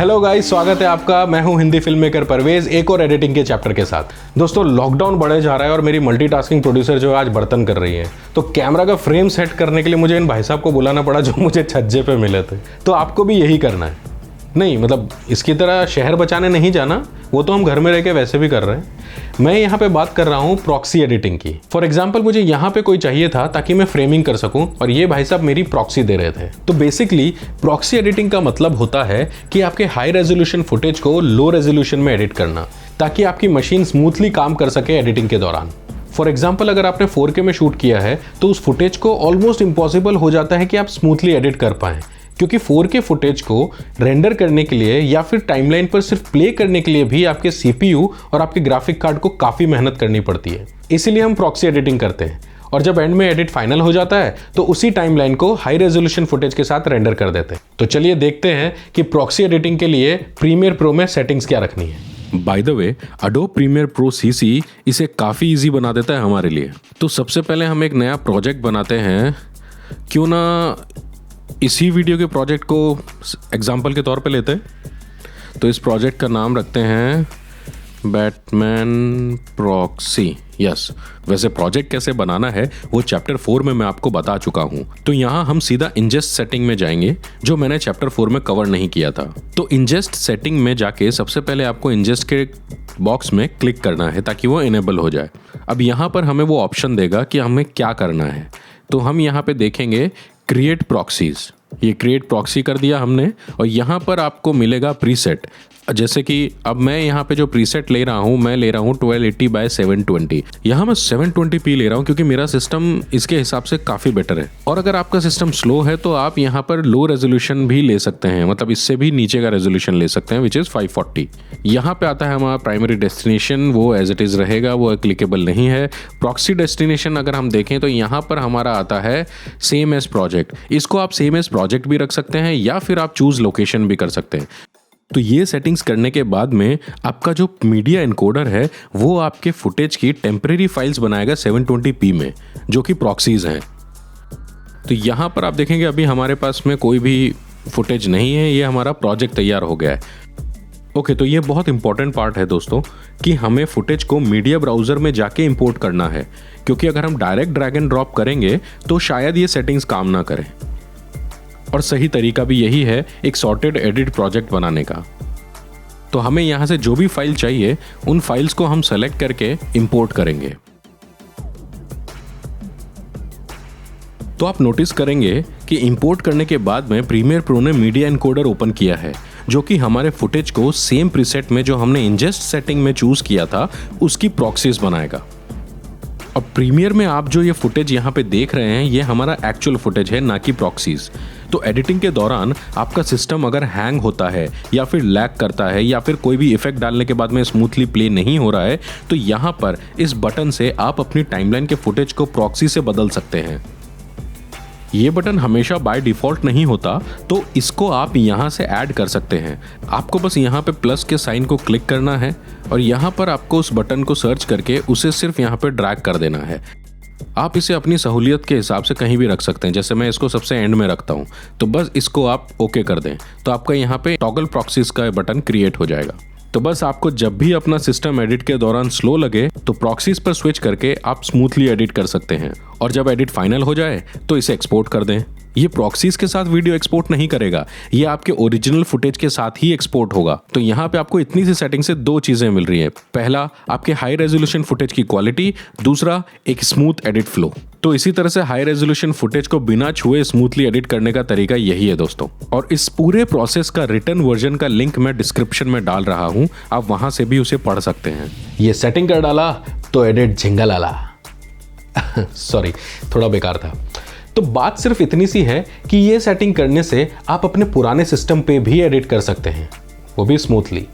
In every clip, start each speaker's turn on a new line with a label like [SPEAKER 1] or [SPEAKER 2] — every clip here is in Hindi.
[SPEAKER 1] हेलो गाइस, स्वागत है आपका। मैं हूं हिंदी फिल्म मेकर परवेज, एक और एडिटिंग के चैप्टर के साथ। दोस्तों, लॉकडाउन बढ़े जा रहा है और मेरी मल्टीटास्किंग प्रोड्यूसर जो है आज बर्तन कर रही है, तो कैमरा का फ्रेम सेट करने के लिए मुझे इन भाई साहब को बुलाना पड़ा जो मुझे छज्जे पे मिले थे। तो आपको भी यही करना है। नहीं मतलब इसकी तरह शहर बचाने नहीं जाना, वो तो हम घर में रह के वैसे भी कर रहे हैं। मैं यहाँ पे बात कर रहा हूँ प्रॉक्सी एडिटिंग की। फॉर एग्जाम्पल, मुझे यहाँ पे कोई चाहिए था ताकि मैं फ्रेमिंग कर सकूँ, और ये भाई साहब मेरी प्रॉक्सी दे रहे थे। तो बेसिकली प्रॉक्सी एडिटिंग का मतलब होता है कि आपके हाई रेजोल्यूशन फुटेज को लो रेजोल्यूशन में एडिट करना, ताकि आपकी मशीन स्मूथली काम कर सके एडिटिंग के दौरान। फॉर एग्जाम्पल, अगर आपने 4K में शूट किया है तो उस फुटेज को ऑलमोस्ट इम्पॉसिबल हो जाता है कि आप स्मूथली एडिट कर पाएं, क्योंकि 4K फुटेज को रेंडर करने के लिए या फिर टाइमलाइन पर सिर्फ प्ले करने के लिए भी आपके CPU और आपके ग्राफिक कार्ड को काफ़ी मेहनत करनी पड़ती है। इसीलिए हम प्रॉक्सी एडिटिंग करते हैं, और जब एंड में एडिट फाइनल हो जाता है तो उसी टाइमलाइन को हाई रेजोल्यूशन फुटेज के साथ रेंडर कर देते हैं। तो चलिए देखते हैं कि प्रॉक्सी एडिटिंग के लिए प्रीमियर प्रो में सेटिंग्स क्या रखनी है।
[SPEAKER 2] By the way, Adobe Premiere Pro CC इसे काफ़ी इजी बना देता है हमारे लिए। तो सबसे पहले हम एक नया प्रोजेक्ट बनाते हैं। क्यों ना इसी वीडियो के प्रोजेक्ट को एग्जाम्पल के तौर पे लेते हैं। तो इस प्रोजेक्ट का नाम रखते हैं बैटमैन प्रॉक्सी। यस, वैसे प्रोजेक्ट कैसे बनाना है वो चैप्टर 4 में मैं आपको बता चुका हूँ। तो यहाँ हम सीधा इंजेस्ट सेटिंग में जाएंगे, जो मैंने चैप्टर 4 में कवर नहीं किया था। तो इंजेस्ट सेटिंग में जाके सबसे पहले आपको इंजेस्ट के बॉक्स में क्लिक करना है ताकि वो इनेबल हो जाए। अब यहाँ पर हमें वो ऑप्शन देगा कि हमें क्या करना है। तो हम यहाँ पे देखेंगे क्रिएट प्रॉक्सीज। ये क्रिएट प्रॉक्सी कर दिया हमने, और यहाँ पर आपको मिलेगा प्रीसेट। जैसे कि अब मैं यहाँ पे जो प्रीसेट ले रहा हूँ, मैं ले रहा हूँ 1280x720। यहाँ मैं 720p ले रहा हूँ क्योंकि मेरा सिस्टम इसके हिसाब से काफ़ी बेटर है। और अगर आपका सिस्टम स्लो है तो आप यहाँ पर लो रेजोल्यूशन भी ले सकते हैं, मतलब इससे भी नीचे का रेजोल्यूशन ले सकते हैं, विच इज़ 540। यहाँ पे आता है हमारा प्राइमरी डेस्टिनेशन, वो एज इट इज़ रहेगा, वो क्लिकेबल नहीं है। प्रॉक्सी डेस्टिनेशन अगर हम देखें तो यहाँ पर हमारा आता है सेम एज प्रोजेक्ट। इसको आप सेम एज प्रोजेक्ट भी रख सकते हैं या फिर आप चूज लोकेशन भी कर सकते हैं। तो ये सेटिंग्स करने के बाद में आपका जो मीडिया एनकोडर है वो आपके फुटेज की टेम्परेरी फाइल्स बनाएगा 720p में, जो कि प्रॉक्सीज हैं। तो यहाँ पर आप देखेंगे अभी हमारे पास में कोई भी फुटेज नहीं है, ये हमारा प्रोजेक्ट तैयार हो गया है। ओके, तो ये बहुत इंपॉर्टेंट पार्ट है दोस्तों कि हमें फुटेज को मीडिया ब्राउज़र में जाके इंपोर्ट करना है, क्योंकि अगर हम डायरेक्ट ड्रैग एंड ड्रॉप करेंगे तो शायद ये सेटिंग्स काम ना करें। और सही तरीका भी यही है एक सॉर्टेड एडिट प्रोजेक्ट बनाने का। तो हमें यहाँ से जो भी फाइल चाहिए उन फाइल्स को हम सेलेक्ट करके इंपोर्ट करेंगे। तो आप नोटिस करेंगे कि इंपोर्ट करने के बाद में प्रीमियर प्रो ने मीडिया एनकोडर ओपन किया है, जो कि हमारे फुटेज को सेम प्रीसेट में जो हमने इंजेस्ट सेटिंग में चूज किया था उसकी प्रॉक्सीज बनाएगा। अब प्रीमियर में आप जो ये फुटेज यहाँ पे देख रहे हैं, ये हमारा एक्चुअल फुटेज है, ना कि प्रॉक्सीज। तो एडिटिंग के दौरान आपका सिस्टम अगर हैंग होता है या फिर लैग करता है या फिर कोई भी इफेक्ट डालने के बाद में स्मूथली प्ले नहीं हो रहा है, तो यहाँ पर इस बटन से आप अपनी टाइमलाइन के फुटेज को प्रॉक्सी से बदल सकते हैं। ये बटन हमेशा बाय डिफ़ॉल्ट नहीं होता, तो इसको आप यहाँ से ऐड कर सकते हैं। आपको बस यहाँ पे प्लस के साइन को क्लिक करना है और यहाँ पर आपको उस बटन को सर्च करके उसे सिर्फ यहाँ पे ड्रैग कर देना है। आप इसे अपनी सहूलियत के हिसाब से कहीं भी रख सकते हैं, जैसे मैं इसको सबसे एंड में रखता हूँ। तो बस इसको आप ओके कर दें तो आपका यहाँ पे टॉगल प्रॉक्सीज का बटन क्रिएट हो जाएगा। तो बस आपको जब भी अपना सिस्टम एडिट के दौरान स्लो लगे तो प्रॉक्सीज पर स्विच करके आप स्मूथली एडिट कर सकते हैं, और जब एडिट फाइनल हो जाए तो इसे एक्सपोर्ट कर दें। ये प्रॉक्सीज के साथ वीडियो एक्सपोर्ट नहीं करेगा, ये आपके ओरिजिनल फुटेज के साथ ही एक्सपोर्ट होगा। तो यहाँ पे आपको इतनी सी सेटिंग से दो चीजें मिल रही हैं। पहला, आपके हाई रेजोल्यूशन फुटेज की क्वालिटी, दूसरा एक स्मूथ एडिट फ्लो। तो इसी तरह से हाई रेजोल्यूशन फुटेज को बिना छुए स्मूथली एडिट करने का तरीका यही है दोस्तों। और इस पूरे प्रोसेस का रिटन वर्जन का लिंक मैं डिस्क्रिप्शन में डाल रहा हूँ, आप वहां से भी उसे पढ़ सकते हैं।
[SPEAKER 1] ये सेटिंग कर डाला तो एडिट झिंगा लाला। सॉरी, थोड़ा बेकार था। तो बात सिर्फ इतनी सी है कि ये सेटिंग करने से आप अपने पुराने सिस्टम पे भी एडिट कर सकते हैं, वो भी स्मूथली।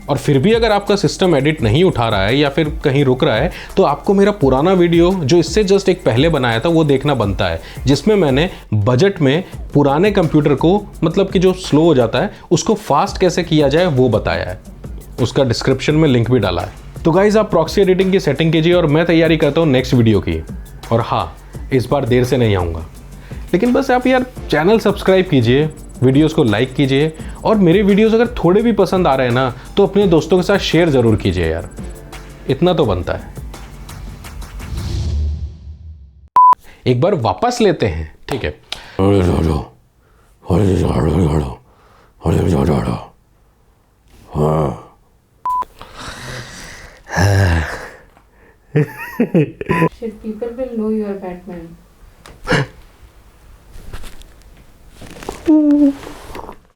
[SPEAKER 1] और फिर भी अगर आपका सिस्टम एडिट नहीं उठा रहा है या फिर कहीं रुक रहा है, तो आपको मेरा पुराना वीडियो जो इससे जस्ट एक पहले बनाया था वो देखना बनता है, जिसमें मैंने बजट में पुराने कंप्यूटर को, मतलब कि जो स्लो हो जाता है उसको फास्ट कैसे किया जाए वो बताया है। उसका डिस्क्रिप्शन में लिंक भी डाला है। तो गाइज, आप प्रॉक्सी एडिटिंग की सेटिंग कीजिए और मैं तैयारी करता हूँ नेक्स्ट वीडियो की। और हाँ, इस बार देर से नहीं आऊँगा, लेकिन बस आप यार चैनल सब्सक्राइब कीजिए, वीडियोस को लाइक कीजिए और मेरे वीडियोस अगर थोड़े भी पसंद आ रहे हैं ना तो अपने दोस्तों के साथ शेयर ज़रूर कीजिए यार, इतना तो बनता है। एक बार वापस लेते हैं, ठीक है।
[SPEAKER 3] Shit, people will know you are Batman.